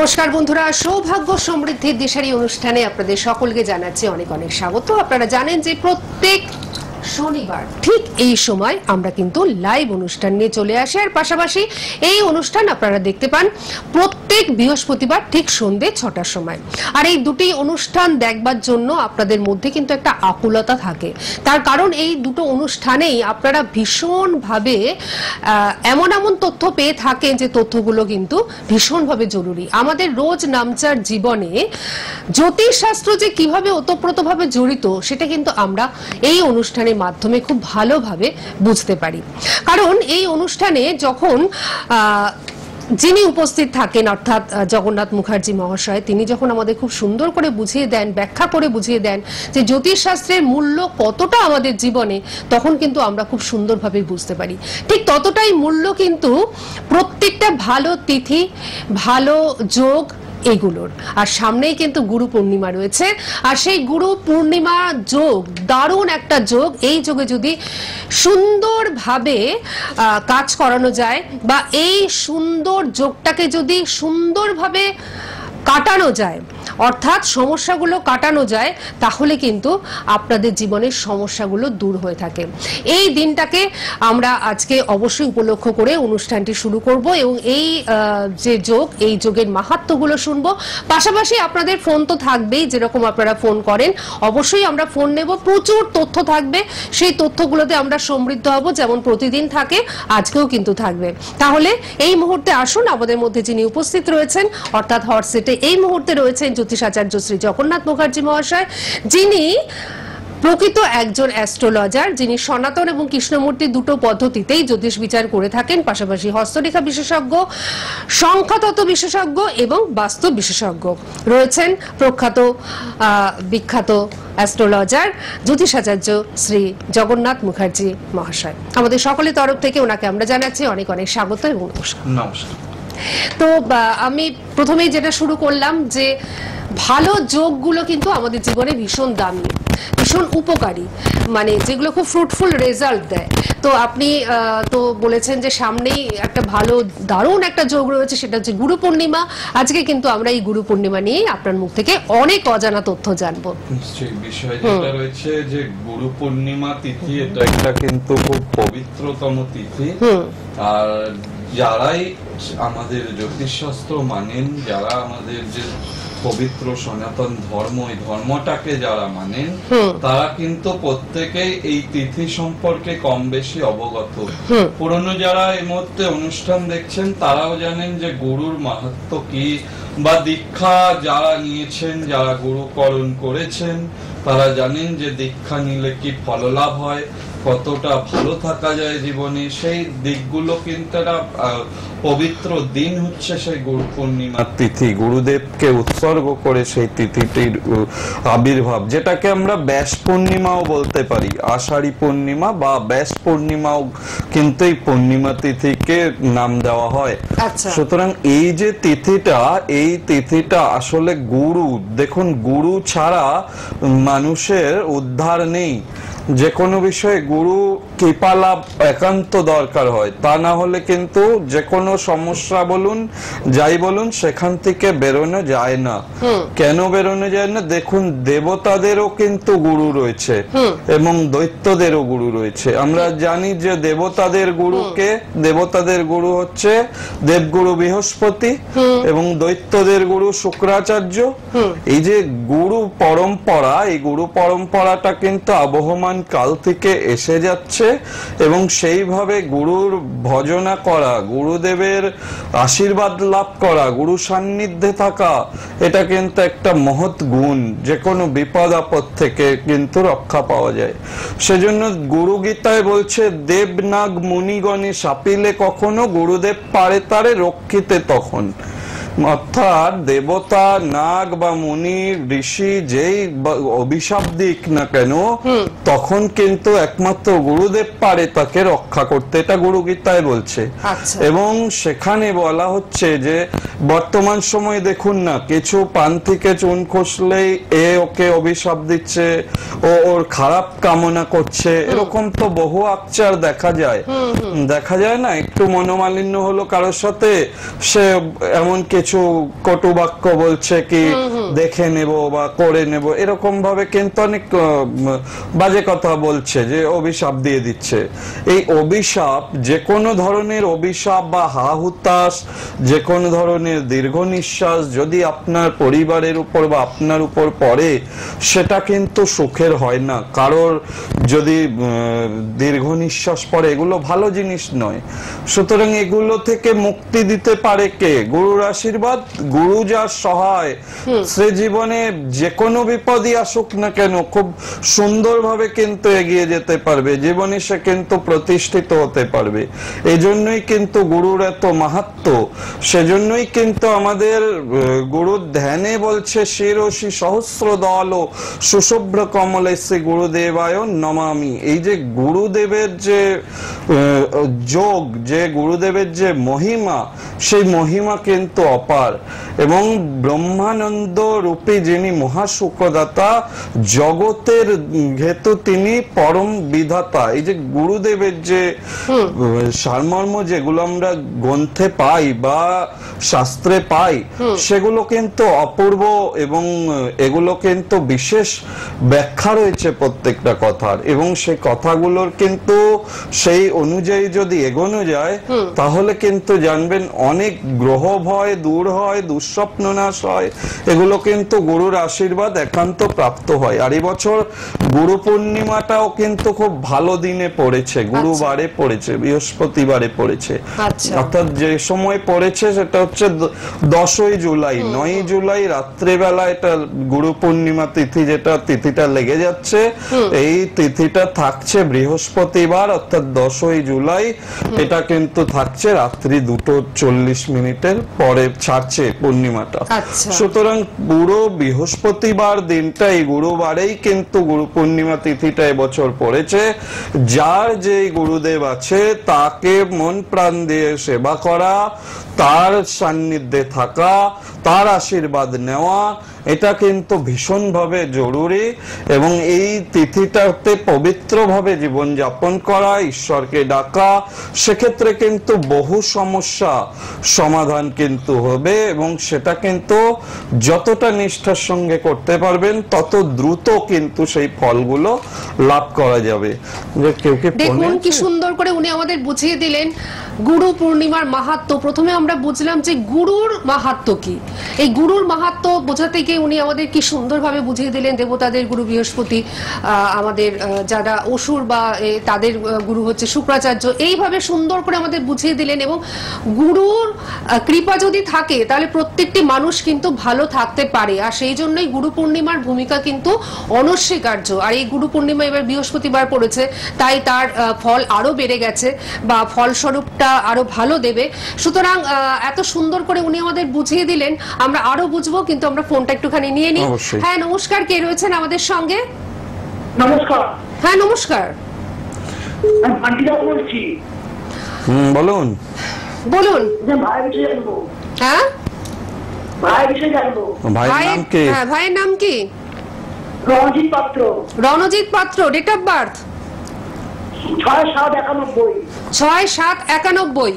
নমস্কার বন্ধুরা, সৌভাগ্য সমৃদ্ধির দিশারি অনুষ্ঠানে আপনাদের সকলকে জানাচ্ছি অনেক অনেক স্বাগত। আপনারা জানেন যে প্রত্যেক শনিবার ঠিক এই সময় আমরা কিন্তু লাইভ অনুষ্ঠান নিয়ে চলে আসি, আর পাশাপাশি এই অনুষ্ঠান আপনারা দেখতে পান প্রত্যেক বৃহস্পতিবার ঠিক সন্ধ্যে 6টার সময়। আর এই দুটি অনুষ্ঠান দেখবার জন্য আপনাদের মধ্যে কিন্তু একটা আকুলতা থাকে, তার কারণ এই দুটো অনুষ্ঠানেই আপনারা ভীষণভাবে এমন এমন তথ্য পেয়ে থাকেন যে তথ্যগুলো কিন্তু ভীষণভাবে জরুরি। আমাদের রোজ নামচার জীবনে জ্যোতিষশাস্ত্র যে কিভাবে ওতপ্রোতভাবে জড়িত সেটা কিন্তু আমরা এই অনুষ্ঠানে মাধ্যমে খুব ভালোভাবে বুঝতে পারি। কারণ এই অনুষ্ঠানে যখন যিনি উপস্থিত থাকেন অর্থাৎ জগন্নাথ মুখার্জি মহাশয়, তিনি যখন আমাদের খুব সুন্দর করে বুঝিয়ে দেন, ব্যাখ্যা করে বুঝিয়ে দেন যে জ্যোতিষশাস্ত্রের মূল্য কতটা আমাদের জীবনে, তখন কিন্তু আমরা খুব সুন্দরভাবে বুঝতে পারি। ঠিক ততটাই মূল্য কিন্তু প্রত্যেকটা ভালো তিথি, ভালো যোগ এগুলোর। আর সামনেই কিন্তু গুরু পূর্ণিমা রয়েছে, আর সেই গুরু পূর্ণিমা যোগ দারুণ একটা যোগ। এই যোগে যদি সুন্দরভাবে কাজ করানো যায় বা এই সুন্দর যোগটাকে যদি সুন্দরভাবে কাটানো যায়, অর্থাৎ সমস্যাগুলো কাটানো যায়, তাহলে কিন্তু আপনাদের জীবনের সমস্যাগুলো দূর হয়ে থাকে। এই দিনটাকে আমরা আজকে অবশ্যই উপলক্ষ করে অনুষ্ঠানটি শুরু করব এবং এই যে যোগ, এই যোগের মাহাত্ম্যগুলো শুনবো। পাশাপাশি আপনাদের ফোন তো থাকবেই, যেরকম আপনারা ফোন করেন, অবশ্যই আমরা ফোন নেব। প্রচুর তথ্য থাকবে, সেই তথ্যগুলোতে আমরা সমৃদ্ধ হব, যেমন প্রতিদিন থাকে আজকেও কিন্তু থাকবে। তাহলে এই মুহূর্তে আসুন, আমাদের মধ্যে যিনি উপস্থিত রয়েছেন অর্থাৎ হটসেটে এই মুহূর্তে রয়েছেন জ্যোতিষাচার্য শ্রী জগন্নাথ মুখার্জি মহাশয়, যিনি প্রকৃত একজন অ্যাস্ট্রোলজার, যিনি সনাতন এবং কৃষ্ণমূর্তি দুটো পদ্ধতিতেই জ্যোতিষ বিচার করে থাকেন, পাশাপাশি হস্তরেখা বিশেষজ্ঞ, সংখ্যাতত্ত্ব বিশেষজ্ঞ এবং বাস্তু বিশেষজ্ঞ রয়েছেন। প্রখ্যাত বিখ্যাত অ্যাস্ট্রোলজার জ্যোতিষাচার্য শ্রী জগন্নাথ মুখার্জি মহাশয়, আমাদের সকলের তরফ থেকে ওনাকে আমরা জানাচ্ছি অনেক অনেক স্বাগত এবং নমস্কার। তো আমি প্রথমেই যেটা শুরু করলাম যে ভালো যোগগুলো কিন্তু আমাদের জীবনে ভীষণ দামি, ভীষণ উপকারী, মানে যেগুলো খুব ফ্রুটফুল রেজাল্ট দেয়। তো আপনি তো বলেছেন যে সামনেই একটা ভালো দারুণ একটা যোগ রয়েছে, সেটা হচ্ছে গুরু পূর্ণিমা। আজকে কিন্তু আমরা এই গুরু পূর্ণিমা নিয়ে আপনার মুখ থেকে অনেক অজানা তথ্য জানবো। নিশ্চয়ই বিষয় যেটা রয়েছে যে গুরু পূর্ণিমা তিথি, এটা একটা কিন্তু খুব পবিত্রতম তিথি। আর যারাই আমাদের জ্যোতিষশাস্ত্র মানেন, যারা আমাদের যে পবিত্র সনাতন ধর্ম, এই ধর্মটাকে যারা মানেন, তারা কিন্তু প্রত্যেকেই এই তিথি সম্পর্কে কম বেশি অবগত। পুরনো যারা এই মুহূর্তে অনুষ্ঠান দেখছেন তারাও জানেন যে গুরুর মাহাত্ম্য কি, বা দীক্ষা যারা নিয়েছেন, যারা গুরুকরণ করেছেন, তারা জানেন যে দীক্ষা নিলে কি ফললাভ হয়, কতটা ভালো থাকা যায় জীবনে। সেই দিকগুলো কিন্তু একটা পবিত্র দিন হচ্ছে সেই গুরু পূর্ণিমার তিথি, গুরুদেবকে উৎসর্গ করে সেই তিথিটির আবির্ভাব, যেটাকে আমরা ব্যাস পূর্ণিমাও বলতে পারি। আষাঢ়ী পূর্ণিমা বা ব্যাস পূর্ণিমাও কিন্তু এই পূর্ণিমা তিথিকে নাম দেওয়া হয়। সুতরাং এই যে তিথিটা, এই তিথিটা আসলে গুরু, দেখুন গুরু ছাড়া মানুষের উদ্ধার নেই। যে কোনো বিষয়ে গুরু কৃপা লাভ একান্ত দরকার হয়, তা না হলে কিন্তু যে কোনো সমস্যা বলুন, যাই বলুন, সেখান থেকে বেরোনো যায় না। কেন বেরোনো যায় না? দেখুন দেবতাদেরও কিন্তু গুরু রয়েছে এবং দৈত্যদেরও গুরু রয়েছে। আমরা জানি যে দেবতাদের গুরুকে, দেবতাদের গুরু হচ্ছে দেবগুরু বৃহস্পতি এবং দৈত্যদের গুরু শুক্রাচার্য। এই যে গুরু পরম্পরা, এই গুরু পরম্পরাটা কিন্তু আবহমান কাল থেকে এসে যাচ্ছে এবং সেইভাবে গুরুর ভজনা করা, গুরুদেবের আশীর্বাদ লাভ করা, গুরু সান্নিধ্যে থাকা, এটা কিন্তু একটা মহৎ গুণ। যে কোনো বিপদ আপদ থেকে কিন্তু রক্ষা পাওয়া যায়। সেজন্য গুরু গীতায় বলছে, দেবনাগ মুনিগণে সাপিলে কখনো, গুরুদেব পারে তারে রক্ষিতে তখন। অর্থাৎ দেবতা, নাগ বা মুনি, ঋষি যেই অভিশাপ দিক না কেন, তখন কিন্তু একমাত্র গুরুদেব পারে তাকে রক্ষা করতে, এটা গুরু গীতায় বলছে। এবং সেখানে বলা হচ্ছে যে বর্তমান সময় দেখুন না, কিছু পান থেকে চুন খসলেই এ ওকে অভিশাপ দিচ্ছে, ও ওর খারাপ কামনা করছে, এরকম তো বহু আকচার দেখা যায়। দেখা যায় না, একটু মনোমালিন্য হলো কারোর সাথে, সে এমন কিছু কিছু কটু বাক্য বলছে কি দেখে নেব বা করে নেব, এরকম ভাবে কিন্তু অনেক বাজে কথা বলছে, যে অভিশাপ দিয়ে দিচ্ছে। এই অভিশাপ, যে কোনো ধরনের অভিশাপ বা হাহুতাশ, যে কোনো ধরনের দীর্ঘ নিঃশ্বাস যদি আপনার পরিবারের উপর বা আপনার উপর পড়ে, সেটা কিন্তু সুখের হয় না। কারোর যদি দীর্ঘ নিঃশ্বাস পড়ে, এগুলো ভালো জিনিস নয়। সুতরাং এগুলো থেকে মুক্তি দিতে পারে কে? গুরুর আশীর্বাদ। গুরু যার সহায়, সে জীবনে যে কোনো বিপদই আসুক না কেন খুব সুন্দরভাবে কিন্তু এগিয়ে যেতে পারবে, জীবনে সে কিন্তু প্রতিষ্ঠিত হতে পারবে। এই জন্যই কিন্তু গুরুর এত মাহাত্ম্য। সেজন্যই কিন্তু আমাদের গুরুর ধ্যানে বলছে শিরোষি সহস্র দল সুশুভ্র কমলে শ্রী গুরুদেবায় নমামি। এই যে গুরুদেবের যে যোগ, যে গুরুদেবের যে মহিমা, সেই মহিমা কিন্তু অপার। এবং ব্রহ্মানন্দ রূপী যিনি মহাসুখদাতা, জগতের হেতু তিনি পরম বিধাতা। এই যে গুরুদেবের যে সারমর্ম, যেগুলো আমরা গ্রন্থে পাই বা শাস্ত্রে পাই, সেগুলো কিন্তু অপূর্ব এবং এগুলো কিন্তু বিশেষ ব্যাখ্যা রয়েছে প্রত্যেকটা কথার। এবং সেই কথাগুলোর কিন্তু সেই অনুযায়ী যদি এগোনো যায়, তাহলে কিন্তু জানবেন অনেক গ্রহ ভয় দূর হয়, দুঃস্বপ্ন নাশ হয়। এগুলো কিন্তু গুরুর আশীর্বাদ একান্ত প্রাপ্ত হয়। আর এই বছর গুরু পূর্ণিমাটাও কিন্তু খুব ভালো দিনে পড়েছে, গুরুবারে পড়েছে, বৃহস্পতিবারে পড়েছে। অর্থাৎ যে সময় পড়েছে সেটা হচ্ছে 10ই জুলাই। 9ই জুলাই রাত্রেবেলা এটা গুরু পূর্ণিমা তিথি, যেটা তিথিটা লেগে যাচ্ছে, এই তিথিটা থাকছে বৃহস্পতিবার, অর্থাৎ 10ই জুলাই। এটা কিন্তু থাকছে রাত্রি 2:40 পরে ছাড়ছে পূর্ণিমাটা। সুতরাং পুরো বৃহস্পতিবার দিনটা, এই গুরুবারেই কিন্তু গুরু পূর্ণিমা তিথিটা এবছর পড়েছে। যার যে গুরুদেব আছে তাকে মন প্রাণ দিয়ে সেবা করা, তার সান্নিধ্যে থাকা, তার আশীর্বাদ নেওয়া, এটা কিন্তু ভীষণভাবে জরুরি। এবং এই তিথিটাতে পবিত্রভাবে জীবন যাপন করা, ঈশ্বরকে ডাকা, সেক্ষেত্রে কিন্তু বহু সমস্যা সমাধান কিন্তু হবে। এবং সেটা কিন্তু যতটা নিষ্ঠার সঙ্গে করতে পারবেন, তত দ্রুত কিন্তু সেই ফলগুলো লাভ করা যাবে। যে কেউ কে দেখুন কি সুন্দর করে উনি আমাদের বুঝিয়ে দিলেন গুরু পূর্ণিমার মাহাত্ম্য। প্রথমে আমরা বুঝলাম যে গুরুর মাহাত্ম্য কি। এই গুরুর মাহাত্ম্য বোঝাতে গিয়ে উনি আমাদের কি সুন্দরভাবে বুঝিয়ে দিলেন দেবতাদের গুরু বৃহস্পতি, আমাদের যারা অসুর বা তাদের গুরু হচ্ছে শুক্রাচার্য। এইভাবে সুন্দর করে আমাদের বুঝিয়ে দিলেন। এবং গুরুর কৃপা যদি থাকে তাহলে প্রত্যেকটি মানুষ কিন্তু ভালো থাকতে পারে। আর সেই জন্যই গুরু পূর্ণিমার ভূমিকা কিন্তু অনস্বীকার্য। আর এই গুরু পূর্ণিমা এবার বৃহস্পতিবার পড়েছে, তাই তার ফল আরো বেড়ে গেছে বা ফলস্বরূপটা আরো ভালো দেবে। সুতরাং এত সুন্দর করে উনি আমাদের বুঝিয়ে দিলেন, আমরা আরো বুঝবো, কিন্তু আমরা ফোনটা একটুখানি নিয়ে নিই। হ্যাঁ নমস্কার, কে রয়েছেন আমাদের সঙ্গে? নমস্কার। হ্যাঁ নমস্কার, আমি ভান্ডিরা বলছি। বলুন বলুন। ভাইয়ের বিষয়ে জানবো। হ্যাঁ ভাইয়ের বিষয়ে জানবো। ভাইয়ের নাম কি? হ্যাঁ ভাইয়ের নাম কি? Ranjit Patra. Ranjit Patra. Date of birth? 6/7/91। 6/7/91।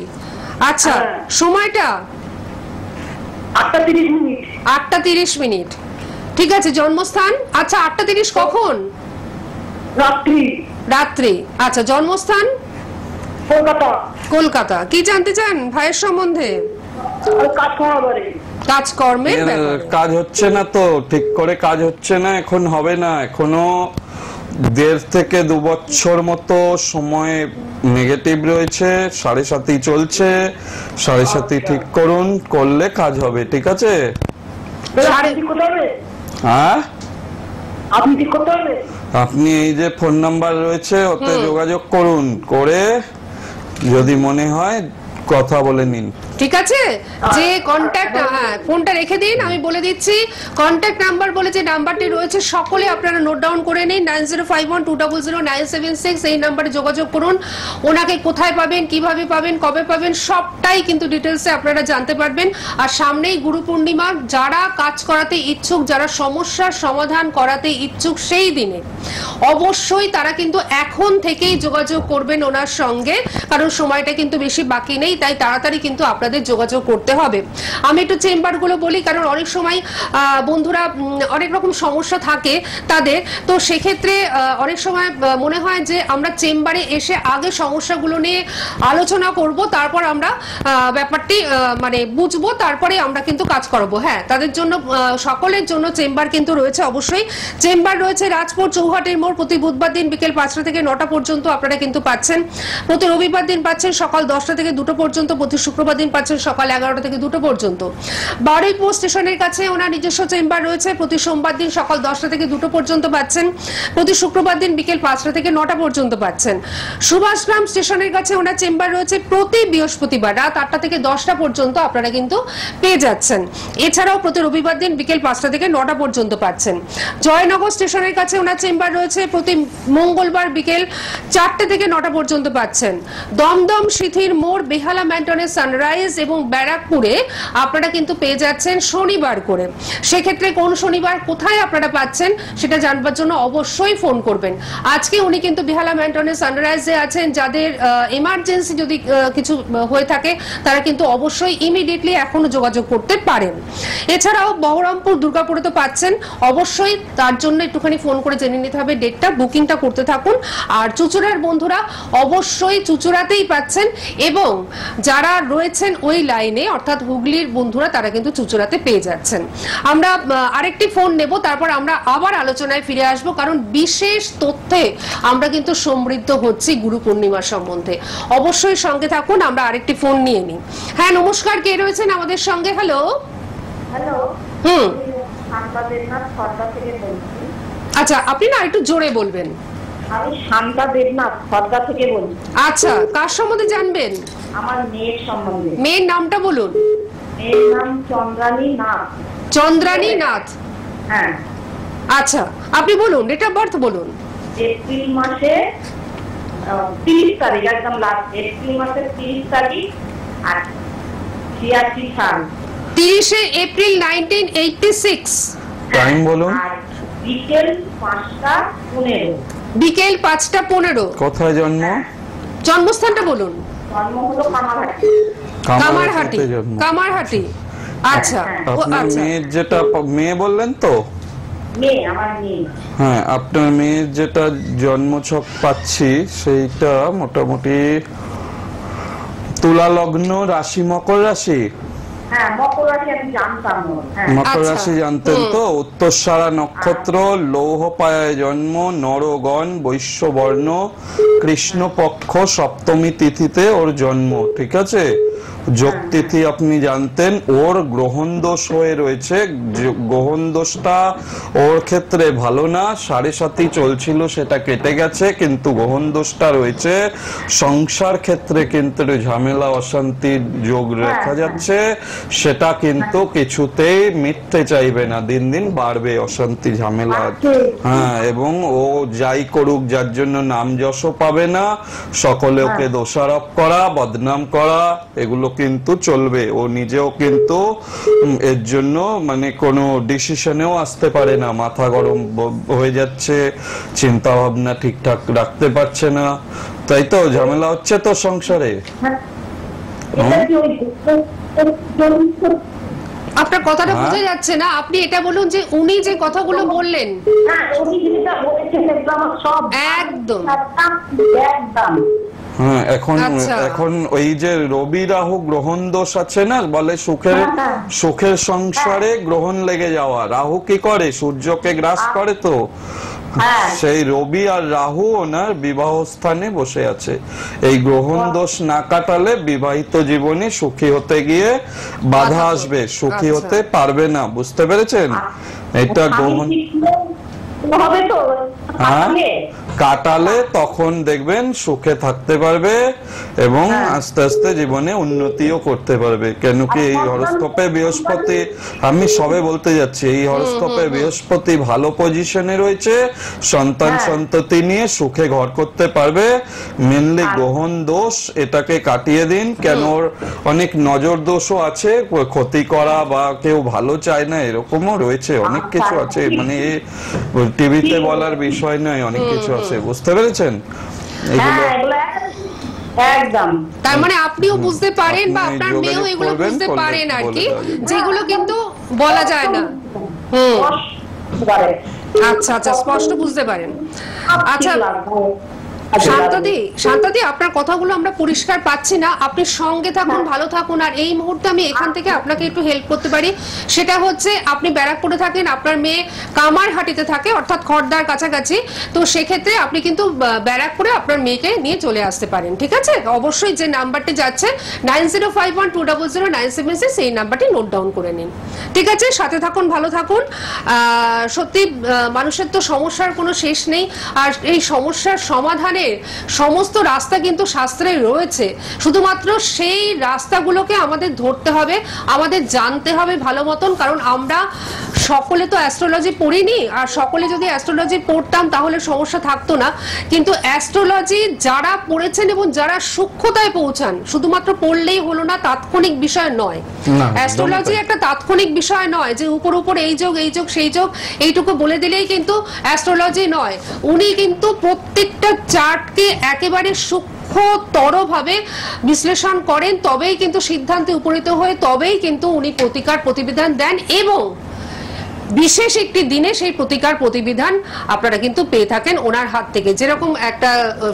আচ্ছা, সময়টা? 8:30। 8:30। ঠিক আছে। জন্মস্থান? আচ্ছা 8:30 কখন? রাত্রি। আচ্ছা জন্মস্থান? কলকাতা। কলকাতা। কি জানতে চান ভাইয়ের সম্বন্ধে? কাজকর্মের ব্যাপারে। কাজ হচ্ছে না তো, ঠিক করে কাজ হচ্ছে না, এখন হবে না। এখনো 1.5 থেকে 2 বছর মতো সময় নেগেটিভ রয়েছে। 7.5 চলছে, 7.5 ঠিক করুন, করলে কাজ হবে। ঠিক আছে? হ্যাঁ আপনি এই যে ফোন নাম্বার রয়েছে ওতে যোগাযোগ করুন, করে যদি মনে হয় কথা বলে নিন। ঠিক আছে? যে কন্টাক্ট, হ্যাঁ ফোনটা রেখে দিন, আমি বলে দিচ্ছি কন্টাক্ট নাম্বার বলে যে নাম্বারটি রয়েছে, সকলে আপনারা নোট ডাউন করে নিন। 9051200976। এই নাম্বারে যোগাযোগ করুন। ওনাকে কোথায় পাবেন, কিভাবে পাবেন, কবে পাবেন, সবটাই কিন্তু ডিটেলসে আপনারা জানতে পারবেন। আর সামনেই গুরু পূর্ণিমা, যারা কাজ করাতে ইচ্ছুক, যারা সমস্যার সমাধান করাতে ইচ্ছুক, সেই দিনে অবশ্যই তারা কিন্তু এখন থেকেই যোগাযোগ করবেন ওনার সঙ্গে, কারণ সময়টা কিন্তু বেশি বাকি নেই। তাই তাড়াতাড়ি কিন্তু আপনারা আপনাদের যোগাযোগ করতে হবে। আমি একটু চেম্বারগুলো বলি, কারণ অনেক সময় বন্ধুরা অনেক রকম সমস্যা থাকে তাদের, তো সেক্ষেত্রে অনেক সময় মনে হয় যে আমরা চেম্বারে এসে আগে সমস্যাগুলো নিয়ে আলোচনা করব, তারপর আমরা ব্যাপারটি মানে বুঝবো, তারপরে আমরা কিন্তু কাজ করবো। হ্যাঁ, তাদের জন্য সকলের জন্য চেম্বার কিন্তু রয়েছে। অবশ্যই চেম্বার রয়েছে রাজপুর চৌহাটের মোড়, প্রতি বুধবার দিন বিকেল 5টা থেকে 9টা পর্যন্ত আপনারা কিন্তু পাচ্ছেন। প্রতি রবিবার দিন পাচ্ছেন সকাল 10টা থেকে 2টো পর্যন্ত, প্রতি শুক্রবার দিন পাচ্ছেন সকাল 11টা থেকে 2টো পর্যন্ত। বারুইপুর স্টেশনের কাছে ওনার নিজস্ব চেম্বার রয়েছে, প্রতি সোমবার দিন সকাল 10টা থেকে 2টো পর্যন্ত পাচ্ছেন, প্রতি শুক্রবার দিন বিকেল 5টা থেকে 9টা পর্যন্ত পাচ্ছেন। সুভাষগ্রাম স্টেশনের কাছে ওনার চেম্বার রয়েছে, প্রতি বৃহস্পতিবার রাত 8টা থেকে 10টা পর্যন্ত আপনারা কিন্তু পেয়ে যাচ্ছেন। এছাড়াও প্রতি রবিবার দিন বিকেল 5টা থেকে 9টা পর্যন্ত পাচ্ছেন। জয়নগর স্টেশনের কাছে ওনার চেম্বার রয়েছে, প্রতি মঙ্গলবার বিকেল 4টে থেকে 9টা পর্যন্ত পাচ্ছেন। দমদম সিথির মোড়, বেহালা ম্যান্টনের সানরাইজ এবং ব্যারাকপুরে আপনারা কিন্তু পেয়ে যাচ্ছেন শনিবার করে। সেক্ষেত্রে কোন শনিবার কোথায় আপনারা পাচ্ছেন সেটা জানবার জন্য অবশ্যই ফোন করবেন। আজকে উনি কিন্তু বেহালা ম্যান্টনের সানরাইজে আছেন। যাদের এমার্জেন্সি যদি কিছু হয়ে থাকে তারা কিন্তু অবশ্যই ইমিডিয়েটলি এখনো যোগাযোগ করতে পারেন। এছাড়াও বহরমপুর দুর্গাপুরে তো পাচ্ছেন, অবশ্যই তার জন্য একটুখানি ফোন করে জেনে নিতে হবে ডেটটা, বুকিংটা করতে থাকুন। আর চুচুড়ার বন্ধুরা অবশ্যই চুচুড়াতেই পাচ্ছেন, এবং যারা রয়েছেন ওই লাইনে অর্থাৎ হুগলির বন্ধুরা তারা কিন্তু চুচুড়াতে পেয়ে যাচ্ছেন। আমরা আরেকটি ফোন নেব, তারপর আমরা আবার আলোচনায় ফিরে আসব, কারণ বিশেষ তথ্যে আমরা কিন্তু সমৃদ্ধ হচ্ছি গুরু পূর্ণিমা সম্বন্ধে। অবশ্যই সঙ্গে থাকুন, আমরা আরেকটি ফোন নিয়ে নিই। হ্যাঁ, নমস্কার, কে রয়েছেন আমাদের সঙ্গে? হ্যালো। হ্যালো। শান্তা দেবনাথ খড়দা থেকে বলছি। আচ্ছা, আপনি না একটু জোরে বলবেন। আমি শান্তা দেবনাথ খড়দা থেকে বলছি। আচ্ছা, কার সম্বন্ধে জানবেন? আমার মেয়ের সম্বন্ধে। মেয়ের নামটা বলুন। মেয়ের নাম চন্দ্রানী নাথ। চন্দ্রানী নাথ। হ্যাঁ। আচ্ছা, আপনি বলুন, ডেট অফ বার্থ বলুন। এপ্রিল মাসে 30 তারিখ, একদম লাস্ট এপ্রিল মাসের 30 তারিখ আর 86 সাল। 30শে এপ্রিল 1986। টাইম বলুন। আর বিকেল 5টা 15। বিকেল 5টা 15। কোথায় জন্ম? জন্মস্থানটা বলুন। জন্ম হলো কামারহাটি। কামারহাটি। জন্ম। কামারহাটি। আচ্ছা, আপনার আচ্ছা। মেয়ের যেটা মেয়ে বললেন তো? মেয়ে, আমার মেয়ে। হ্যাঁ, আপনার মেয়ের যেটা জন্মছক পাচ্ছি সেইটা মোটামুটি তুলা লগ্ন, রাশি মকর রাশি। হ্যাঁ, মকর রাশি আমি জানতাম না। হ্যাঁ। মকর আচ্ছা। রাশি জানতেন তো? উত্তরসারা নক্ষত্র, লৌহপায়ায় জন্ম, নরগণ, বৈশ্যবর্ণ, কৃষ্ণপক্ষ, সপ্তমী তিথিতে ওর জন্ম। ঠিক আছে, যোগ তিথি আপনি জানতেন। ওর গ্রহণ দোষ হয়ে রয়েছে, গ্রহণ দোষটা ওর ক্ষেত্রে ভালো না। 7.5 চলছিল, সেটা কেটে গেছে, কিন্তু গ্রহণ দোষটা রয়েছে। সংসার ক্ষেত্রে কিন্তু ঝামেলা অশান্তির যোগ দেখা যাচ্ছে, সেটা কিন্তু কিছুতেই মিটতে চাইবে না, দিন দিন বাড়বে অশান্তি ঝামেলা। হ্যাঁ, এবং ও যাই করুক, যার জন্য নাম যশও পাবে না, সকলে ওকে দোষারোপ করা, বদনাম করা, এগুলো কিন্তু চলবে। ও নিজেও কিন্তু এর জন্য মানে কোনো ডিসিশনেও আসতে পারে না, মাথা গরম হয়ে যাচ্ছে, চিন্তা ভাবনা ঠিকঠাক রাখতে পারছে না। তাই তো ঝামেলা হচ্ছে তো সংসারে। আপনার কথাটা বোঝা যাচ্ছে না, আপনি এটা বলুন যে উনি যে কথাগুলো বললেন। একদম। হ্যাঁ, এখন আচ্ছা। এখন ওই যে রবি রাহু গ্রহণ দোষ আছে না, বলে সুখের সংসারে গ্রহণ লেগে যাওয়া। রাহু কি করে? সূর্যকে গ্রাস করে তো। সেই রবি আর রাহু ওনার বিবাহ স্থানে বসে আছে। এই গ্রহণ দোষ না কাটালে বিবাহিত জীবনে সুখী হতে গিয়ে বাধা আসবে, সুখী হতে পারবে না। বুঝতে পেরেছেন? এটা গ্রহণ কাটালে তখন দেখবেন সুখে থাকতে পারবে এবং আস্তে আস্তে জীবনে উন্নতিও করতে পারবে। কেন কি এই হরস্কোপে বৃহস্পতি, আমি সবে বলতে যাচ্ছি, এই হরস্কোপে বৃহস্পতি ভালো পজিশনে রয়েছে, সন্তান সন্ততি নিয়ে সুখে ঘর করতে পারবে। মেনলি গ্রহণ দোষ, এটাকে কাটিয়ে দিন। কেন ওর অনেক নজর দোষও আছে, ক্ষতি করা বা কেউ ভালো চায় না এরকমও রয়েছে, অনেক কিছু আছে, মানে টিভিতে বলার বিষয় নয়, অনেক কিছু আছে। বুঝতে পেরেছেন? এগুলো একদম। তার মানে আপনিও বুঝতে পারেন বা আপনি আপনার যোগাযোগ মেয়েও এগুলো করবেন, বুঝতে বলে- পারেন আর বলে কি, দেওয়া যাবে। যেগুলো কিন্তু বলা যায় না। আচ্ছা আচ্ছা, স্পষ্ট বুঝতে পারেন। আচ্ছা শান্তাদি আপনার কথাগুলো আমরা পরিষ্কার পাচ্ছি না, আপনি সঙ্গে থাকুন, ভালো থাকুন। আর এই মুহূর্তে আমি এখান থেকে আপনাকে একটু হেল্প করতে পারি, সেটা হচ্ছে আপনি ব্যারাকপুরে থাকেন, আপনার মেয়ে কামারহাটিতে থাকে অর্থাৎ খড়দার কাছাকাছি, তো সেক্ষেত্রে আপনি কিন্তু ব্যারাকপুরে আপনার মেয়েকে নিয়ে চলে আসতে পারেন, ঠিক আছে? অবশ্যই যে নাম্বারটি যাচ্ছে 9051200976 সেই নাম্বারটি নোট ডাউন করে নিন, ঠিক আছে? সাথে থাকুন, ভালো থাকুন। সত্যি মানুষের তো সমস্যার কোনো শেষ নেই, আর এই সমস্যার সমাধানের সমস্ত রাস্তা কিন্তু শাস্ত্রে রয়েছে, শুধুমাত্র সেই রাস্তাগুলোকে আমাদের ধরতে হবে, আমাদের জানতে হবে ভালো মতন। কারণ আমরা সকলে তো অ্যাস্ট্রোলজি পড়িনি, আর সকলে যদি অ্যাস্ট্রোলজি পড়তাম তাহলে সমস্যা থাকতো না। কিন্তু অ্যাস্ট্রোলজি যারা পড়েছেন এবং যারা সূক্ষ্মতায় পৌঁছান, শুধুমাত্র পড়লেই হলো না, তাৎক্ষণিক বিষয় নয়। অ্যাস্ট্রোলজি একটা তাৎক্ষণিক বিষয় নয় যে উপর উপর এই যোগ এই যোগ সেই যোগ এইটুকু বলে দিলেই কিন্তু অ্যাস্ট্রোলজি নয়। উনি কিন্তু প্রত্যেকটা চার্টকে একেবারে সূক্ষ্মতরভাবে বিশ্লেষণ করেন, তবেই কিন্তু সিদ্ধান্তে উপনীত হয়ে তবেই কিন্তু উনি প্রতিকার প্রতিবিধান দেন, এবং বিশেষ একটি দিনে সেই প্রতিকার প্রতিবিধান আপনারা কিন্তু পেয়ে থাকেন ওনার হাত থেকে। যেরকম একটা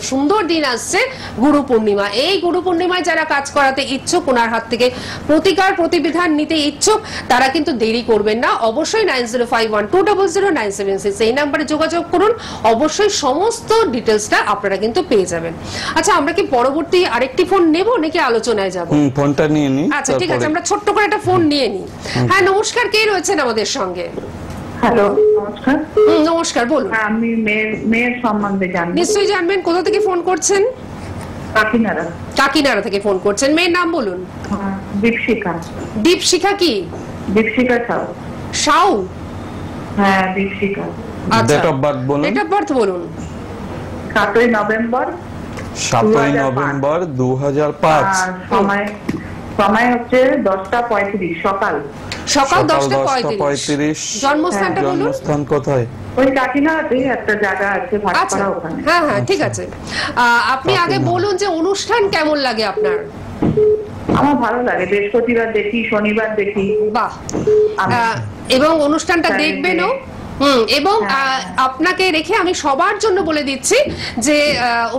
সুন্দর দিন আসছে গুরু পূর্ণিমা, এই গুরু পূর্ণিমায় যারা কাজ করাতে ইচ্ছুক, ওনার হাত থেকে প্রতিকার প্রতিবিধান নিতে ইচ্ছুক, তারা কিন্তু দেরি করবেন না। অবশ্যই 9051200976 এই নাম্বারে যোগাযোগ করুন, অবশ্যই সমস্ত ডিটেলসটা আপনারা কিন্তু পেয়ে যাবেন। আচ্ছা, আমরা কি পরবর্তী আরেকটি ফোন নেব নাকি আলোচনায় যাব? ফোনটা নিয়ে নি। আচ্ছা ঠিক আছে, আমরা ছোট্ট করে একটা ফোন নিয়ে নিই। হ্যাঁ নমস্কার, কে রয়েছেন আমাদের সঙ্গে? হ্যালো, নমস্কার। নমস্কার, বলুন। আমি মেয়ের সম্বন্ধে জানি। নিশ্চয়ই জানবেন। কোথা থেকে ফোন করছেন? কাকিনাড়া। কাকিনাড়া থেকে ফোন করছেন। মেয়ের নাম বলুন। দীপশিখা। দীপশিখা কি? দীপশিখা সাউ। সাউ? হ্যাঁ, দীপশিখা। আচ্ছা, ডেট অফ বার্থ বলুন। ডেট অফ বার্থ বলুন। 7ই নভেম্বর। 7ই নভেম্বর 2005। আর সময় হচ্ছে 10:35 সকাল। সকাল 10:35। জন্মস্থানটা বলুন। জন্মস্থান কোথায়? ওই কাকিনাড়াতেই একটা জায়গা আছে, আচ্ছা, ভাটপাড়া, ওখানে। হ্যাঁ হ্যাঁ ঠিক আছে। আপনি আগে বলুন যে অনুষ্ঠান কেমন লাগে আপনার? আমার ভালো লাগে, বৃহস্পতিবার দেখি, শনিবার দেখি। বাহ। এবং অনুষ্ঠানটা দেখবেনও। এবং আপনাকে রেখে আমি সবার জন্য বলে দিচ্ছি যে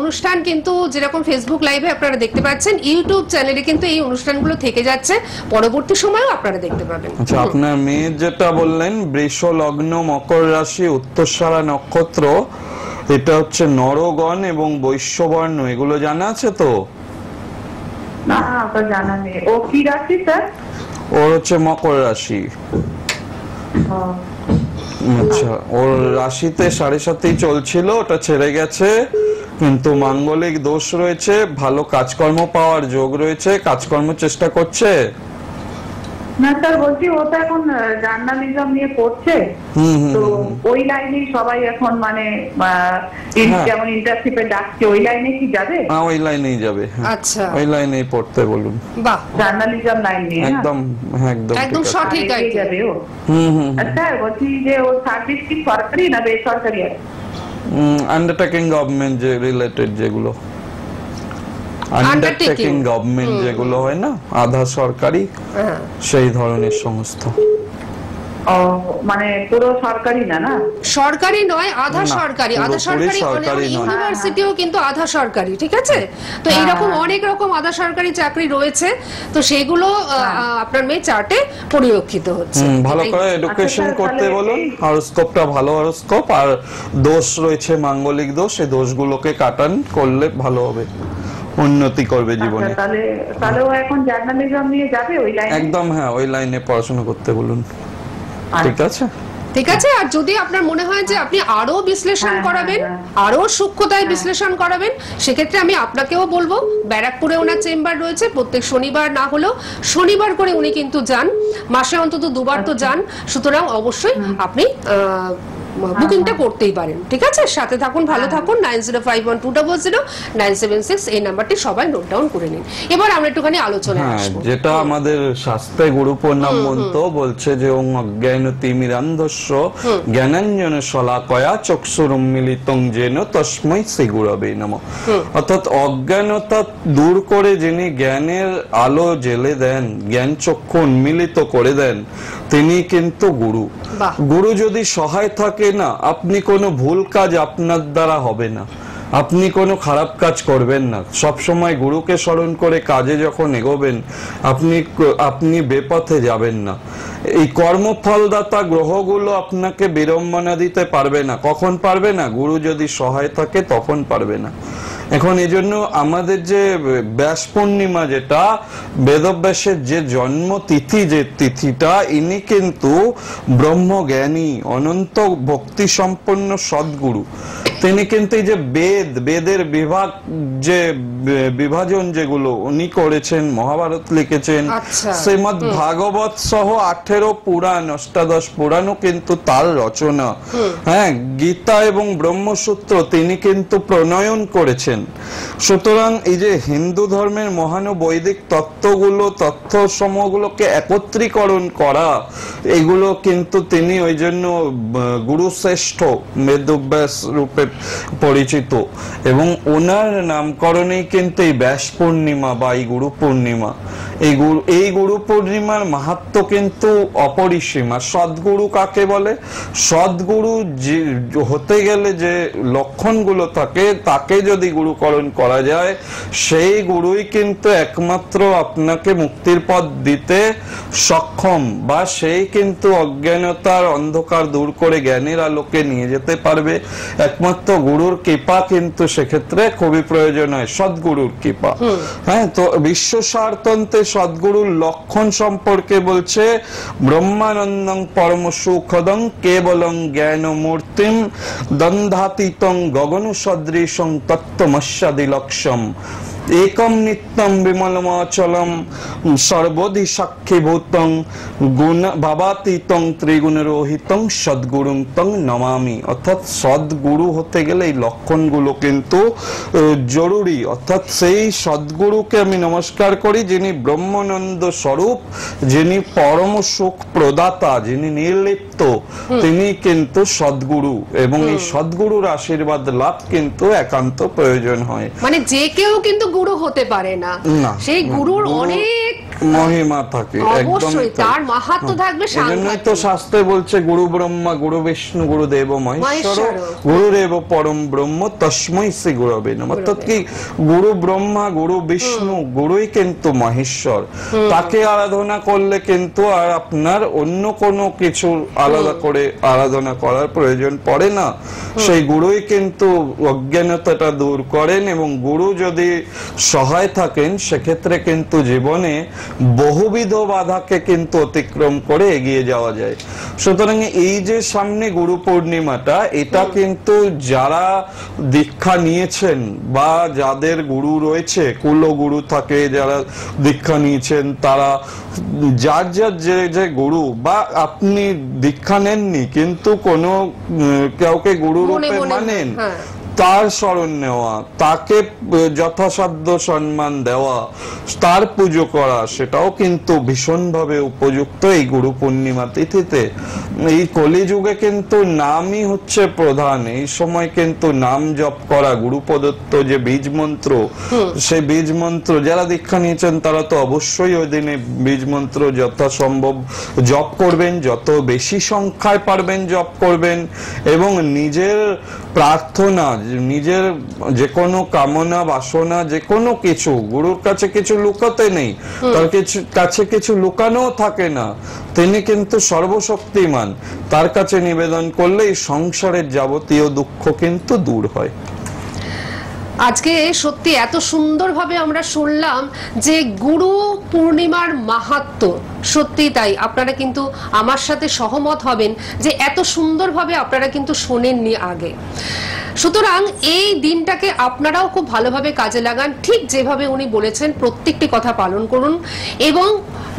অনুষ্ঠান কিন্তু যেরকম ফেসবুক লাইভে আপনারা দেখতে পাচ্ছেন, ইউটিউব চ্যানেলে কিন্তু এই অনুষ্ঠানগুলো থেকে যাচ্ছে, পরবর্তী সময়েও আপনারা দেখতে পাবেন। আচ্ছা, আপনার মেয়ের যেটা বললেন বৃষ লগ্ন, মকর রাশি, উত্তরসারা নক্ষত্র, এটা হচ্ছে নরগণ এবং বৈশ্যবর্ণ, এগুলো জানা আছে তো? না, ওটা জানা নেই। ও কি রাশি স্যার? ওর হচ্ছে মকর রাশি। আচ্ছা, ওর রাশিতে 7.5 চলছিল, ওটা ছেড়ে গেছে, কিন্তু মাঙ্গলিক দোষ রয়েছে, ভালো কাজকর্ম পাওয়ার যোগ রয়েছে, কাজকর্ম চেষ্টা করছে। না স্যার, বলছি ও তো এখন জার্নালিজম নিয়ে পড়ছে, তো ওই লাইনেই সবাই এখন মানে যেমন ইন্টার্নশিপে ডাকছে, ওই লাইনে কি যাবে? হ্যাঁ, ওই লাইনেই যাবে। আচ্ছা, ওই লাইনেই পড়তে বলুন। বাহ, জার্নালিজম লাইন নিয়ে। একদম একদম সঠিক আইডিয়া যাবে ও। আচ্ছা, বলছি যে ওর সার্ভিস কি সরকারি না বেসরকারি আছে? আন্ডারটেকিং গভর্নমেন্ট যে রিলেটেড, যেগুলো আন্ডারটেকিং গভর্নমেন্ট যেগুলো হয় না, আধা সরকারি, সেই ধরনের সমস্ত। মানে পুরো সরকারি না? না সরকারি নয়, আধা সরকারি। আধা সরকারি ইউনিভার্সিটিও কিন্তু আধা সরকারি, ঠিক আছে? তো এইরকম অনেক রকম আধা সরকারি চাকরি রয়েছে, তো সেগুলো আপনার মেয়ে চার্টে পরিলক্ষিত হচ্ছে। ভালো করে এডুকেশন করতে বলুন, হরোস্কোপটা ভালো হরোস্কোপ, আর দোষ রয়েছে মাঙ্গলিক দোষ, এই দোষগুলোকে কাটান করলে ভালো হবে, উন্নতি করবে জীবনে। তাহলে ও এখন জার্নালিজম নিয়ে যাবে ওই লাইনে? একদম, হ্যাঁ, ওই লাইনে পড়াশোনা করতে বলুন। ঠিক আছে, ঠিক আছে। আর যদি আপনার মনে হয় যে আপনি আরো বিশ্লেষণ করাবেন, আরো সূক্ষ্মতায় বিশ্লেষণ করাবেন, সেক্ষেত্রে আমি আপনাকেও বলবো, ব্যারাকপুরে ওনার চেম্বার রয়েছে, প্রত্যেক শনিবার না হলেও শনিবার করে উনি কিন্তু যান, মাসে অন্তত 2বার তো যান, সুতরাং অবশ্যই আপনি বুকিংটা করতেই পারেন। ঠিক আছে, সাথে থাকুন, ভালো থাকুন। 9051200976 এই নাম্বারটি সবাই নোট ডাউন করে নিন। এবার আমরা একটুখানি আলোচনায় আসবো। যেটা আমাদের শাস্ত্রে গুরু প্রণাম মন্ত্র বলছে যে ওং অজ্ঞানতিমিরান্ধস্য জ্ঞানাঞ্জন শলাকয়া চক্ষুরুন্মিলিতং যেন তস্मै শ্রী গুরবে নমঃ। অর্থাৎ অজ্ঞানতা দূর করে যিনি জ্ঞানের আলো জেলে দেন, জ্ঞান চক্ষু উন্মিলিত করে দেন, তিনি কিন্তু গুরু। গুরু যদি সহায় থাকে না, আপনি কোনো ভুল কাজ আপনার দ্বারা হবে না, আপনি কোনো খারাপ কাজ করবেন না। সব সময় গুরুকে স্মরণ করে কাজে যখন এগোবেন, আপনি বেপথে যাবেন না। এই কর্মফলদাতা গ্রহগুলো আপনাকে বিড়ম্বনা দিতে পারবে না। কখন পারবে না? গুরু যদি সহায় থাকে তখন পারবে না। এখন এই জন্য আমাদের যে ব্যাস পূর্ণিমা, যেটা বেদব্যাসের যে জন্ম তিথি, যে তিথিটা, ইনি কিন্তু ব্রহ্মজ্ঞানী অনন্ত ভক্তি সম্পন্ন সদ্গুরু। তিনি কিন্তু এই যে বেদের বিভাজন যেগুলো উনি করেছেন, মহাভারত লিখেছেন, শ্রীমদ্ ভাগবত সহ 18 পুরাণ, অষ্টাদশ পুরাণও কিন্তু তার রচনা। হ্যাঁ, গীতা এবং ব্রহ্মসূত্র তিনি কিন্তু প্রণয়ন করেছেন। সুতরাং এই যে হিন্দু ধর্মের মহান বৈদিক তত্ত্বগুলো, তথ্য সমূহগুলোকে একত্রীকরণ করা, এগুলো কিন্তু তিনি ওই জন্য গুরু শ্রেষ্ঠ বেদব্যাস রূপে পরিচিত। এবং ওনার নামকরণেই কিন্তু এই ব্যাস পূর্ণিমা বা এই গুরু পূর্ণিমা। এই গুরু পূর্ণিমার মাহাত্ম্য কিন্তু অপরিসীমা। সদ্গুরু কাকে বলে? সদ্গুরু হতে গেলে যে লক্ষণগুলো থাকে, তাকে যদি গুরুকরণ করা যায়, সেই গুরুই কিন্তু একমাত্র আপনাকে মুক্তির পথ দিতে সক্ষম, বা সেই কিন্তু অজ্ঞানতার অন্ধকার দূর করে জ্ঞানের আলোকে নিয়ে যেতে পারবে। একমাত্র গুরুর কৃপা কিন্তু সেক্ষেত্রে খুবই প্রয়োজন হয়, সদ্গুরুর কৃপা। হ্যাঁ, তো বিশ্ব সারতন্ত্রে সদ্গুরুর লক্ষণ সম্পর্কে বলছে, ব্রহ্মানন্দং পরম সুখদং কেবলং জ্ঞান মূর্তিম দ্বন্দ্বাতীতং গগন সদৃশং তত্ত্বমস্যাদি লক্ষ্যম একম নিত্যম বিমলমাচলম সর্বধি সাক্ষীভূতং গুণ ভাবাতীতং ত্রিগুণরোহিতং সদ্গুরুং তং নমামি। অর্থাৎ সদ্গুরু হতে গেলে এই লক্ষণগুলো কিন্তু জরুরি। অর্থাৎ সেই সদ্গুরুকে আমি নমস্কার করি, যিনি ব্রহ্মানন্দ স্বরূপ, যিনি পরম সুখ প্রদাতা, যিনি নির্লিপ্ত, তিনি কিন্তু সদ্গুরু। এবং এই সদ্গুরুর আশীর্বাদ লাভ কিন্তু একান্ত প্রয়োজন হয়। মানে যে কেউ কিন্তু গুরু হতে পারে না, সেই গুরুর অনেক মহিমা থাকে, অবশ্যই তার মাহাত্ম্য থাকবে। সেজন্যই তো শাস্ত্রে বলছে গুরু ব্রহ্মা গুরু বিষ্ণু গুরুদেব মহেশ্বর গুরুরেব পরম ব্রহ্ম তস্मै শ্রী গুরবে নমঃ। অর্থাৎ কি, গুরু ব্রহ্মা গুরু বিষ্ণু, গুরুই কিন্তু মহেশ্বর। তাকে আরাধনা করলে কিন্তু আর আপনার অন্য কোনো কিছু আলাদা করে আরাধনা করার প্রয়োজন পড়ে না। সেই গুরুই কিন্তু অজ্ঞানতাটা দূর করেন, এবং গুরু যদি সহায় থাকেন, সেক্ষেত্রে কিন্তু জীবনে বহুবিধ বাধাকে কিন্তু অতিক্রম করে এগিয়ে যাওয়া যায়। সুতরাং এই যে সামনে গুরু পূর্ণিমাটা, এটা কিন্তু যারা দীক্ষা নিয়েছেন বা যাদের গুরু রয়েছে, কুলগুরু থাকে, যারা দীক্ষা নিয়েছেন, তারা যার যে গুরু, বা আপনি দীক্ষা নেননি কিন্তু কোনো কাউকে গুরু রূপে মানেন, তার স্মরণ নেওয়া, তাকে যথাসাধ্য সম্মান দেওয়া, তার পুজো করা, সেটাও কিন্তু ভীষণভাবে উপযুক্ত এই গুরু পূর্ণিমা তিথিতে। এই কলিযুগে কিন্তু নামই হচ্ছে প্রধান। এই সময় কিন্তু নাম জপ করা, গুরু প্রদত্ত যে বীজ মন্ত্র, সেই বীজ মন্ত্র যারা দীক্ষা নিয়েছেন তারা তো অবশ্যই ওই দিনে বীজ মন্ত্র যথাসম্ভব জপ করবেন, যত বেশি সংখ্যায় পারবেন জপ করবেন, এবং নিজের প্রার্থনা, নিজের যে কোনো কামনা বাসনা, যে কোনো কিছু, গুরুর কাছে কিছু লুকাতে নেই, তার কাছে কিছু লুকানো থাকে না। তিনি কিন্তু সর্বশক্তিমান, তার কাছে নিবেদন করলে এই সংসারের যাবতীয় দুঃখ কিন্তু দূর হয়। আজকে সত্যি এত সুন্দরভাবে আমরা শুনলাম যে গুরু পূর্ণিমার মাহাত্ম্য, সত্যি তাই। আপনারা কিন্তু আমার সাথে সহমত হবেন যে এত সুন্দরভাবে আপনারা কিন্তু শোনেননি আগে। সুতরাং এই দিনটাকে আপনারাও খুব ভালোভাবে কাজে লাগান, ঠিক যেভাবে উনি বলেছেন প্রত্যেকটি কথা পালন করুন, এবং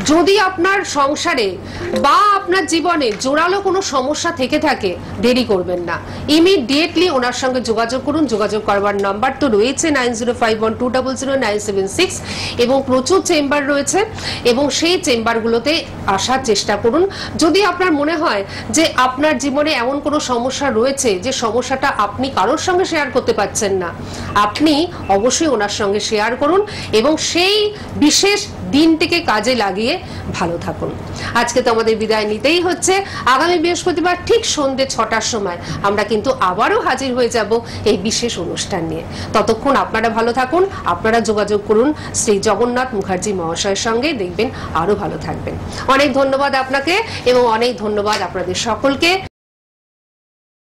যদি আপনার সংসারে বা আপনার জীবনে জোরালো কোনো সমস্যা থেকে থাকে, দেরি করবেন না, ইমিডিয়েটলি ওনার সঙ্গে যোগাযোগ করুন। যোগাযোগ করবার নাম্বার তো রয়েছে 9051200976 এবং প্রচুর চেম্বার রয়েছে এবং সেই চেম্বারগুলোতে আসার চেষ্টা করুন। যদি আপনার মনে হয় যে আপনার জীবনে এমন কোনো সমস্যা রয়েছে যে সমস্যাটা আপনি কারোর সঙ্গে শেয়ার করতে পারছেন না, আপনি অবশ্যই ওনার সঙ্গে শেয়ার করুন এবং সেই বিশেষ দিনটিকে কাজে লাগিয়ে ভালো থাকুন। আজকে তো আমাদের বিদায় নিতেই হচ্ছে। আগামী বৃহস্পতিবার ঠিক সন্ধ্যে 6টার সময় আমরা কিন্তু আবারও হাজির হয়ে যাব এই বিশেষ অনুষ্ঠান নিয়ে। ততক্ষণ আপনারা ভালো থাকুন, আপনারা যোগাযোগ করুন শ্রী জগন্নাথ মুখার্জি মহাশয়ের সঙ্গে, দেখবেন আরো ভালো থাকবেন। অনেক ধন্যবাদ আপনাকে এবং অনেক ধন্যবাদ আপনাদের সকলকে।